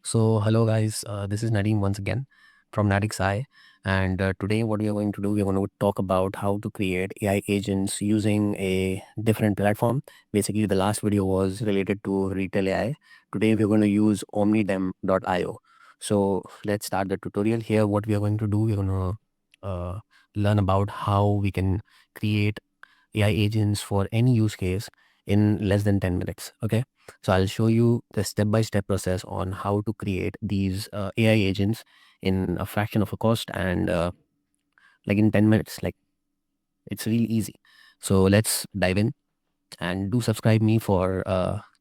So, hello guys, this is Nadeem once again from Nadix Eye. And today, what we are going to do, we're going to talk about how to create AI agents using a different platform. Basically, the last video was related to retail AI. Today, we're going to use OmniDem.io. So, let's start the tutorial here. What we are going to do, we're going to learn about how we can create AI agents for any use case in less than 10 minutes. Okay. So I'll show you the step-by-step process on how to create these AI agents in a fraction of a cost and like in 10 minutes. Like it's really easy. So let's dive in and do subscribe me for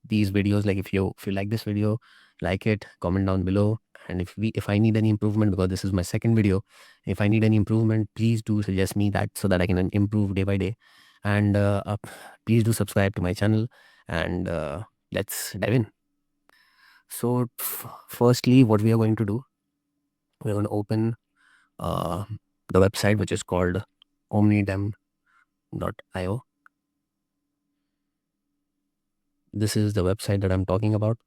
these videos. Like if you like this video, like it, comment down below. And if I need any improvement, because this is my second video, if I need any improvement, please do suggest me that so that I can improve day by day. And please do subscribe to my channel and let's dive in. So firstly, what we are going to do, we're going to open uh, the website, which is called omnidem.io. This is the website that I'm talking about.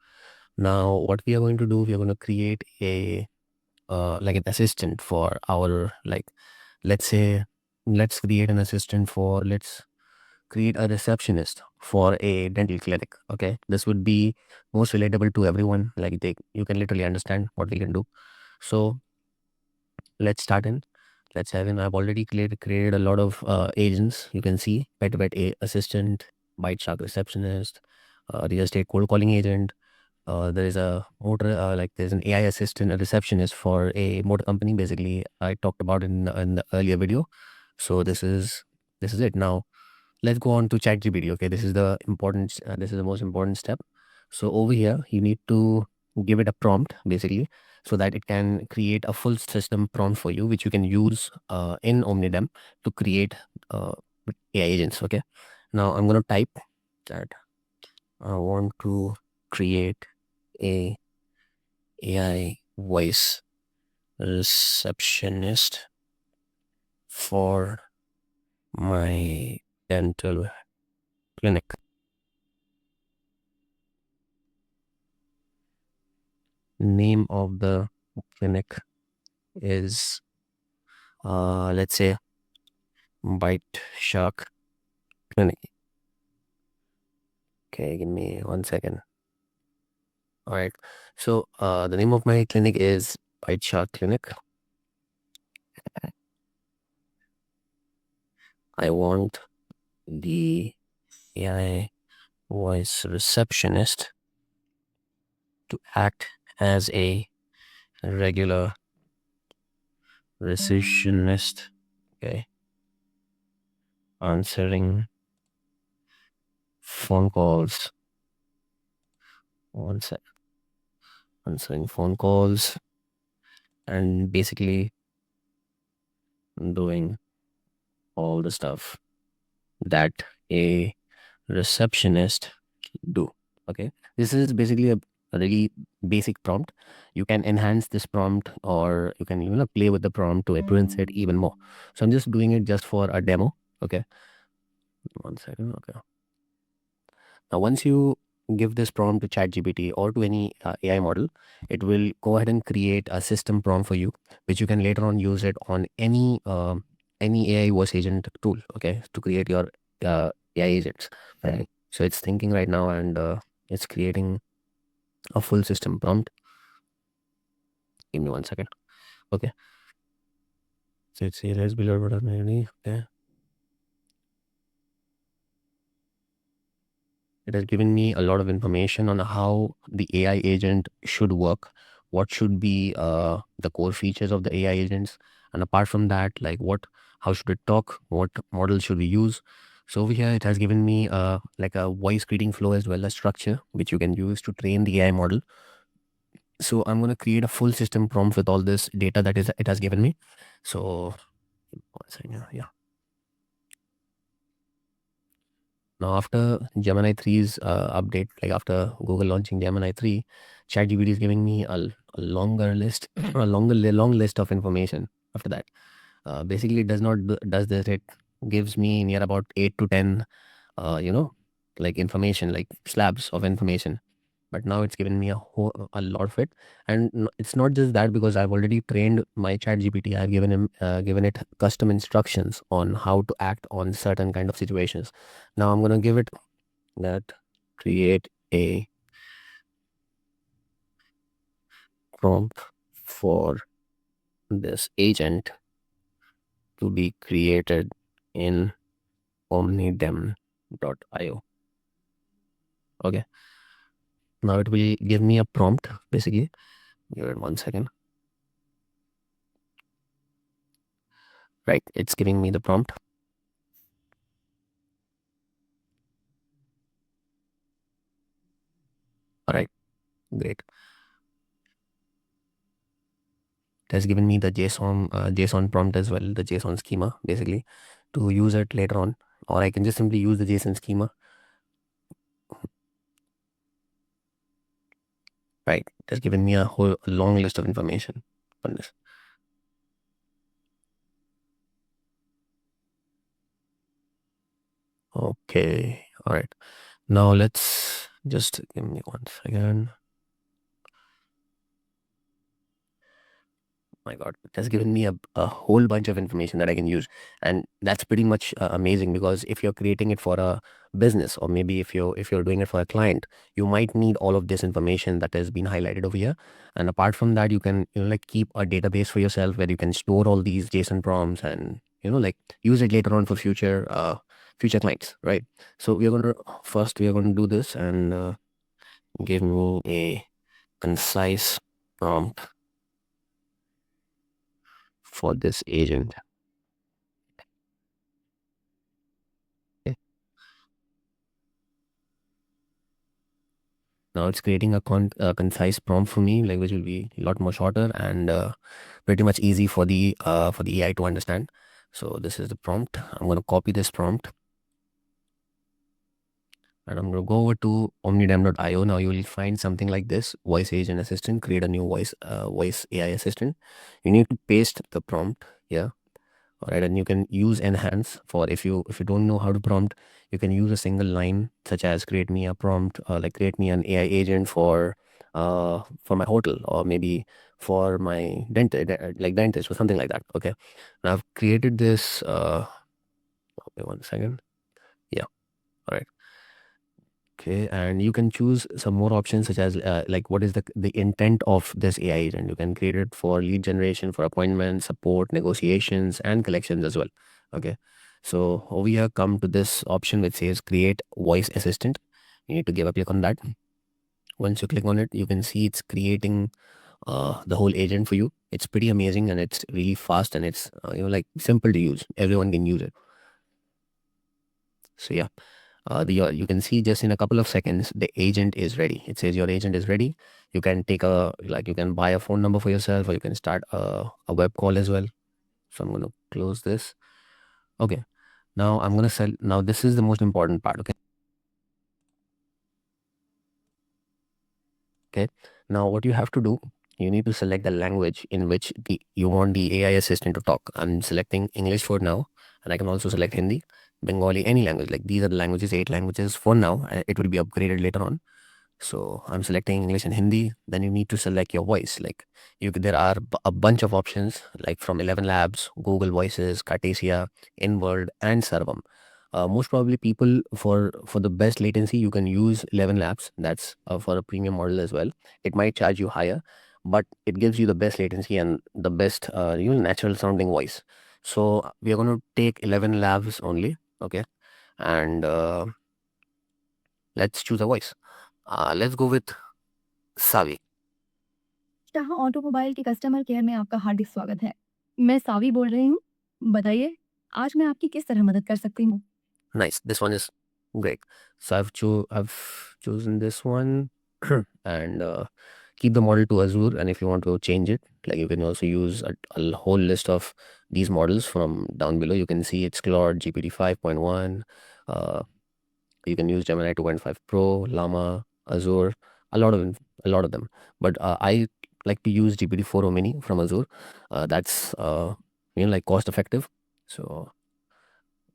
Now, what we are going to do, we are going to create a like an assistant for our, like, let's say, let's create an assistant for, let's create a receptionist for a dental clinic. Okay, this would be most relatable to everyone. Like you can literally understand what we can do. So let's start in. Let's have in. I've already created a lot of agents. You can see assistant, bite shark receptionist, real estate cold calling agent. There is a motor, like there's an AI assistant, a receptionist for a motor company. Basically, I talked about in the earlier video. So this is it. Now let's go on to ChatGPT. Okay, this is the important. This is the most important step. So over here, you need to give it a prompt, basically, so that it can create a full system prompt for you, which you can use in OmniDem to create AI agents. Okay. Now I'm gonna type that I want to create a AI voice receptionist for my dental clinic. Name of the clinic is let's say Bite Shark Clinic. Okay, give me 1 second. All right. So the name of my clinic is Bite Shark Clinic. I want the AI voice receptionist to act as a regular receptionist. Okay. Answering phone calls. One sec. Answering phone calls and basically doing all the stuff that a receptionist do. Okay, this is basically a really basic prompt. You can enhance this prompt, or you can play with the prompt to influence it even more. So I'm just doing it just for a demo. Okay, 1 second. Okay, now once you give this prompt to ChatGPT or to any AI model, it will go ahead and create a system prompt for you, which you can later on use it on any AI voice agent tool. Okay, to create your AI agents. Right. So it's thinking right now, and it's creating a full system prompt. Give me 1 second. Okay. So it's here as below button. Okay. It has given me a lot of information on how the AI agent should work, what should be the core features of the AI agents, and apart from that, like how should it talk, what model should we use. So over here, it has given me like a voice greeting flow as well as structure, which you can use to train the AI model. So I'm going to create a full system prompt with all this data that it has given me. So 1 second, yeah. Now, after Gemini 3's update, like after Google launching Gemini 3, ChatGPT is giving me a longer list, long list of information after that. Basically, it does this. It gives me near about 8 to 10, like information, like slabs of information. but now it's given me a lot of it. And it's not just that, because I've already trained my chat GPT. I've given it custom instructions on how to act on certain kind of situations. Now I'm going to give it that create a prompt for this agent to be created in OmniDem.io. Okay, now it will give me a prompt basically. Give it 1 second. Right, it's giving me the prompt. All right, great. It has given me the JSON prompt as well, the JSON schema basically, to use it later on, or I can just simply use the JSON schema. Right, it has given me a whole long list of information on this. Okay, all right. Now let's just give me 1 second. My God, it has given me a whole bunch of information that I can use. And that's pretty much amazing, because if you're creating it for a business, or maybe if you're doing it for a client, you might need all of this information that has been highlighted over here. And apart from that, you can, like, keep a database for yourself where you can store all these JSON prompts and, like, use it later on for future clients, right? So we are going to do this, and give me a concise prompt for this agent. Okay. Now it's creating a concise prompt for me, like, which will be a lot more shorter and pretty much easy for the AI to understand. So this is the prompt. I'm going to copy this prompt, and I'm going to go over to omnidem.io. Now you will find something like this: voice agent assistant. Create a new voice AI assistant. You need to paste the prompt here. All right, and you can use enhance for, if you don't know how to prompt, you can use a single line, such as create me a prompt, like create me an AI agent for my hotel, or maybe for my dentist, or something like that. Okay, now I've created this. Okay, 1 second. Yeah, all right. Okay, and you can choose some more options, such as like, what is the intent of this AI agent. You can create it for lead generation, for appointment support, negotiations, and collections as well. Okay, so over here, come to this option which says create voice assistant. You need to give a click on that. Once you click on it, you can see it's creating the whole agent for you. It's pretty amazing, and it's really fast, and it's like, simple to use. Everyone can use it. So yeah, you can see just in a couple of seconds the agent is ready. It says your agent is ready. You can you can buy a phone number for yourself, or you can start a web call as well. So I'm going to close this. Okay, now I'm going to sell. Now this is the most important part. Okay, now what you have to do, you need to select the language in which you want the AI assistant to talk. I'm selecting English for now, and I can also select Hindi, Bengali, any language. Like, these are the languages, 8 languages for now. It will be upgraded later on. So I'm selecting English and Hindi. Then you need to select your voice. Like, there are a bunch of options, like from 11 Labs, Google Voices, Cartesia, InWorld, and Sarvam. Most probably, people, for the best latency, you can use 11 Labs. That's for a premium model as well. It might charge you higher, but it gives you the best latency and the best natural sounding voice. So we are going to take 11 Labs only. Okay, and let's choose a voice. Let's go with Savi. Shah automobile के customer care में आपका हार्दिक स्वागत है। मैं सावी बोल रही हूँ। बताइए, आज मैं आपकी किस तरह मदद कर सकती हूँ? Nice. This one is great. So I've chosen this one and keep the model to Azure. And if you want to change it, like, you can also use a whole list of these models from down below. You can see it's Claude, GPT 5.1. Uh, you can use Gemini 2.5 Pro, Llama, Azure, a lot of them. But I like to use GPT 4 Mini from Azure. That's like, cost effective. So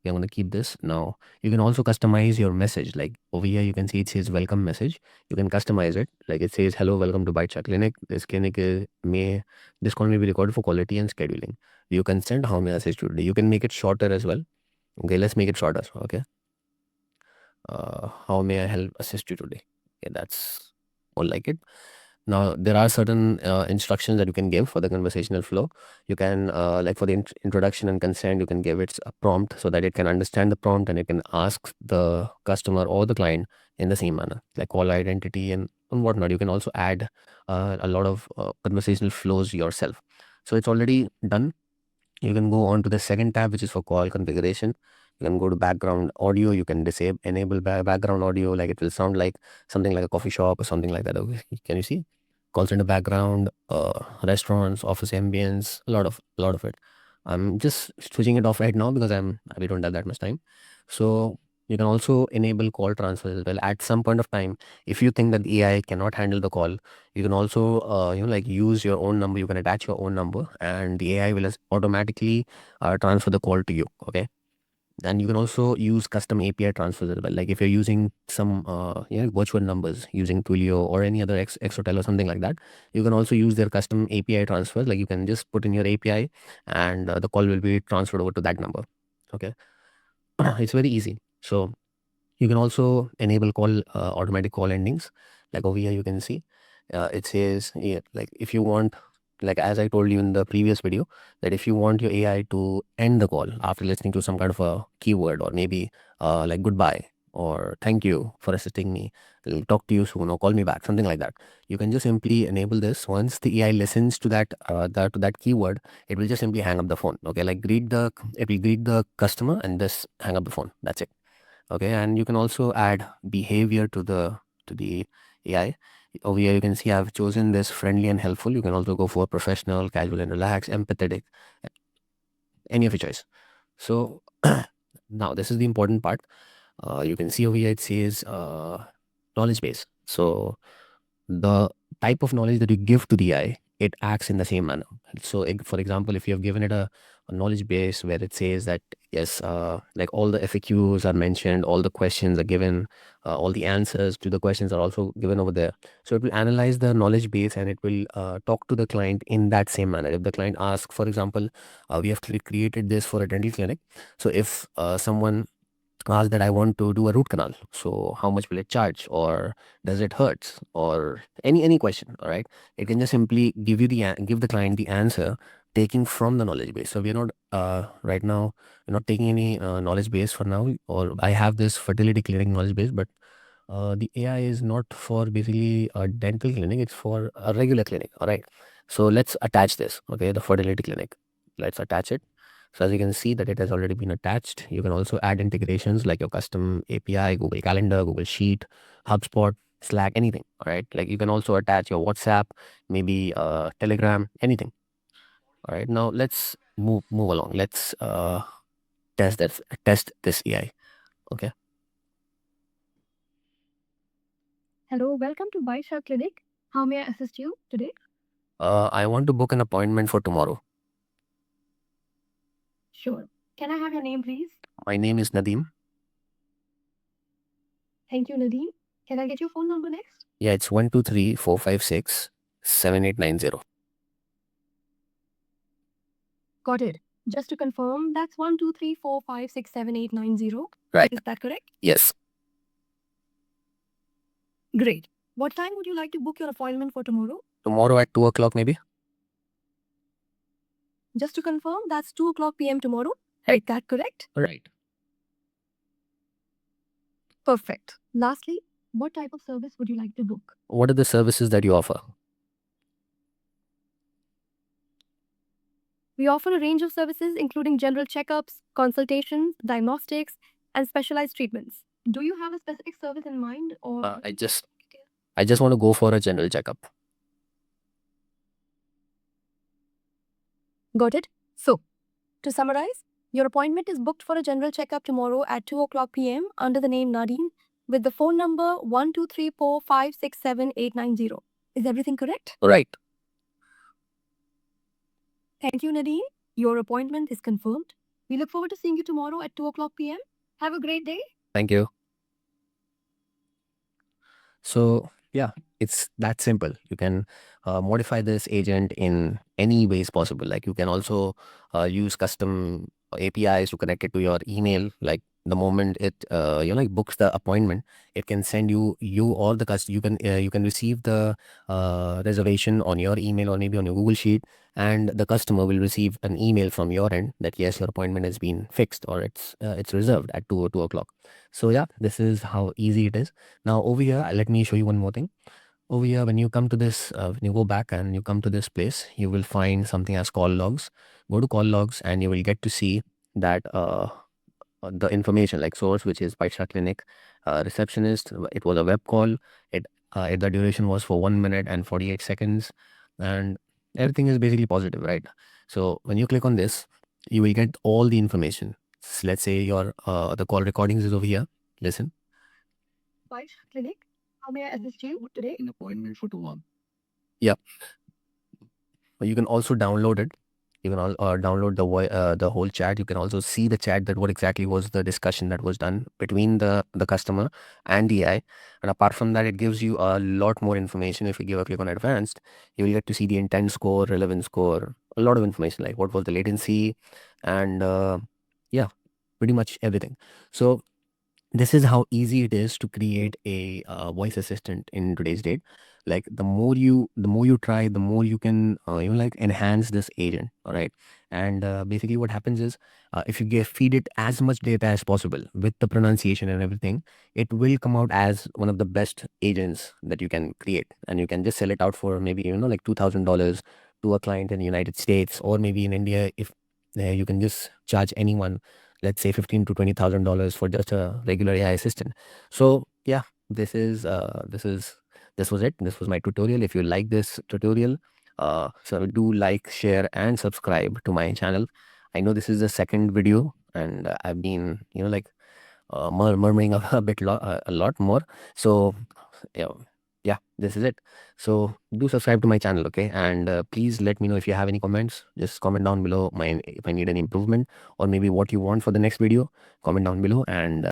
I'm going to keep this. Now you can also customize your message. Like over here, you can see it says welcome message. You can customize it. Like it says, hello, welcome to Bite Chat Clinic. This clinic this call may be recorded for quality and scheduling. You consent, how may I assist you today? You can make it shorter as well. Okay, let's make it shorter. Okay. How may I help assist you today? Okay, that's more like it. Now there are certain instructions that you can give for the conversational flow. You can like for the introduction and consent, you can give it a prompt so that it can understand the prompt and it can ask the customer or the client in the same manner, like call identity and whatnot. You can also add a lot of conversational flows yourself. So it's already done. You can go on to the second tab, which is for call configuration. You can go to background audio. You can enable background audio, like it will sound like something like a coffee shop or something like that. Okay. Can you see? Call center background, restaurants, office ambience, a lot of it. I'm just switching it off right now because we don't have that much time. So you can also enable call transfers as well. At some point of time, if you think that the AI cannot handle the call, you can also like use your own number. You can attach your own number and the AI will automatically transfer the call to you. Okay. And you can also use custom API transfers as well. Like if you're using some virtual numbers using Twilio or any other Exotel or something like that, you can also use their custom API transfers. Like you can just put in your API and the call will be transferred over to that number. Okay. It's very easy. So you can also enable automatic call endings. Like over here, you can see it says, yeah, like if you want, like as I told you in the previous video, that if you want your AI to end the call after listening to some kind of a keyword or maybe like goodbye or thank you for assisting me, I'll talk to you soon or call me back, something like that. You can just simply enable this. Once the AI listens to that keyword, it will just simply hang up the phone. Okay, like it will greet the customer and just hang up the phone. That's it. Okay, and you can also add behavior to the AI. Over here you can see I've chosen this friendly and helpful. You can also go for professional, casual and relaxed, empathetic, any of your choice. So now this is the important part. You can see over here it says knowledge base. So the type of knowledge that you give to the AI, it acts in the same manner. So, for example, if you have given it a knowledge base where it says that, yes, like all the FAQs are mentioned, all the questions are given, all the answers to the questions are also given over there. So, it will analyze the knowledge base and it will talk to the client in that same manner. If the client asks, for example, we have created this for a dental clinic. So, if someone ask that I want to do a root canal. So how much will it charge, or does it hurt, or any question? All right, it can just simply give the client the answer taking from the knowledge base. So we're not right now we're not taking any knowledge base for now. Or I have this fertility clinic knowledge base, but the AI is not for basically a dental clinic. It's for a regular clinic. All right. So let's attach this. Okay, the fertility clinic. Let's attach it. So as you can see that it has already been attached. You can also add integrations like your custom API, Google Calendar, Google Sheet, HubSpot, Slack, anything. All right. Like you can also attach your WhatsApp, maybe Telegram, anything. All right. Now let's move along. Let's test this AI. Okay. Hello, welcome to Baisha Clinic. How may I assist you today? I want to book an appointment for tomorrow. Sure. Can I have your name, please? My name is Nadeem. Thank you, Nadeem. Can I get your phone number next? Yeah, it's 123 456 7890. Got it. Just to confirm, that's 12345678990. Right. Is that correct? Yes. Great. What time would you like to book your appointment for tomorrow? Tomorrow at 2 o'clock, maybe? Just to confirm, that's 2 o'clock p.m. tomorrow. Is that correct? Right. Perfect. Lastly, what type of service would you like to book? What are the services that you offer? We offer a range of services including general checkups, consultations, diagnostics, and specialized treatments. Do you have a specific service in mind or I just want to go for a general checkup. Got it? So, to summarize, your appointment is booked for a general checkup tomorrow at 2 o'clock p.m. under the name Nadine with the phone number 12345678890. Is everything correct? Right. Thank you, Nadine. Your appointment is confirmed. We look forward to seeing you tomorrow at 2 o'clock p.m. Have a great day. Thank you. So yeah, it's that simple. You can modify this agent in any ways possible. Like you can also use custom APIs to connect it to your email. Like the moment it like books the appointment, it can send you or the customer. You can receive the reservation on your email or maybe on your Google Sheet, and the customer will receive an email from your end that yes, your appointment has been fixed or it's reserved at 2 o'clock. So yeah, this is how easy it is. Now over here, let me show you one more thing. Over here, when you come to this, when you go back and you come to this place, you will find something as call logs. Go to call logs and you will get to see that the information like source, which is Paisha Clinic, receptionist. It was a web call. The duration was for 1 minute and 48 seconds, and everything is basically positive, right? So when you click on this, you will get all the information. Let's say your the call recordings is over here. Listen. White Clinic. How may I assist you today? An appointment for 2 1. Yeah. But you can also download it. You can download the whole chat. You can also see the chat that what exactly was the discussion that was done between the customer and the AI. And apart from that, it gives you a lot more information. If you give a click on advanced, you will get to see the intent score, relevance score, a lot of information like what was the latency, and yeah, pretty much everything. So this is how easy it is to create a voice assistant in today's date. Like the more you try, the more you can like enhance this agent. All right. And basically what happens is, if you feed it as much data as possible with the pronunciation and everything, it will come out as one of the best agents that you can create, and you can just sell it out for maybe like $2,000 to a client in the United States, or maybe in India. If you can just charge anyone, let's say 15 to $20,000 for just a regular AI assistant. So yeah, this was it. This was my tutorial. If you like this tutorial, so do like, share, and subscribe to my channel. I know this is the second video, and I've been like murmuring a a lot more. So yeah, yeah, this is it. So do subscribe to my channel, okay? And please let me know if you have any comments. Just comment down below if I need any improvement, or maybe what you want for the next video. Comment down below, and